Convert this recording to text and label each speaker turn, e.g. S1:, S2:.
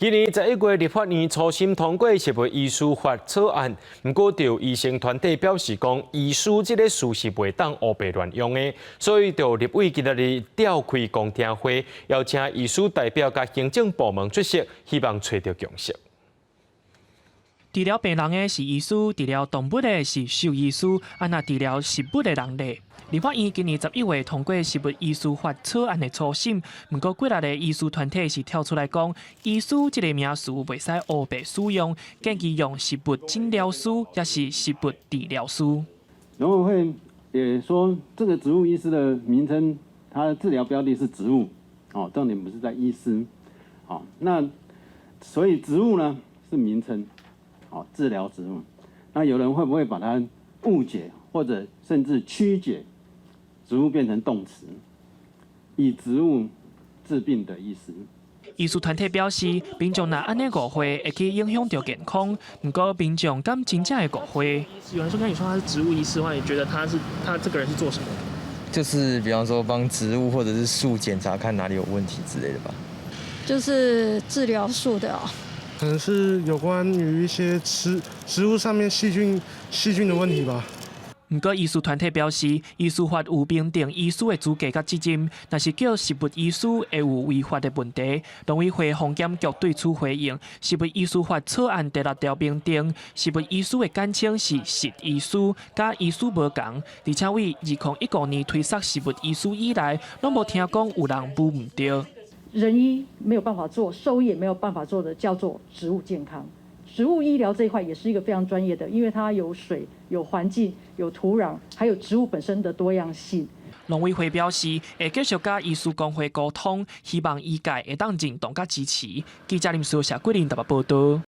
S1: 今年11月立法院初审通过食物医师法草案，不过就医生团体表示讲，医师这个事是袂当胡白乱用的，所以就立委今日召开公听会，邀请医师代表甲行政部门出席，希望找到共识。
S2: 治疗病人的是医师，治疗动物的是兽医师，那治疗食物的人类。立法院今年11月通过食物医师法草案的初审，不过几日的医师团体是跳出来讲，医师这个名词袂使胡白使用，建议用食物诊疗师，也是食物治疗师。
S3: 农委会也说，这个植物医师的名称，它的治疗标的是植物，重点不是在医师，那所以植物呢是名称，治疗植物，那有人会不会把它误解，或者甚至曲解？植物变成动词，以植物治病的意思。
S2: 医师团体表示，民众若安尼误会，会去影响到健康。不过，民众敢真正的误会？
S4: 有人说跟你说他是植物医师的话，你觉得他这个人是做什么的？
S5: 就是比方说帮植物或者是树检查，看哪里有问题之类的吧。
S6: 就是治疗树的
S7: 可能是有关于一些植物上面细菌的问题吧。
S2: 不过，医师团体表示，医师法有明定医师的资格甲责任，若是叫食物医师会有违法的问题。农委会防检局对此回应，食物医师法草案第6条明定，食物医师的简称是食医师，甲医师无同，而且为2019年推测食物医师以来，拢无听讲有人误唔对。
S8: 人医没有办法做，兽医也没有办法做的，叫做植物健康。植物医疗这一块也是一个非常专业的，因为它有水、有环境、有土壤，还有植物本身的多样性。
S2: 农委会表示，会继续甲医师工会沟通，希望医界会当认同甲支持。记者林书霞、桂林台北报道。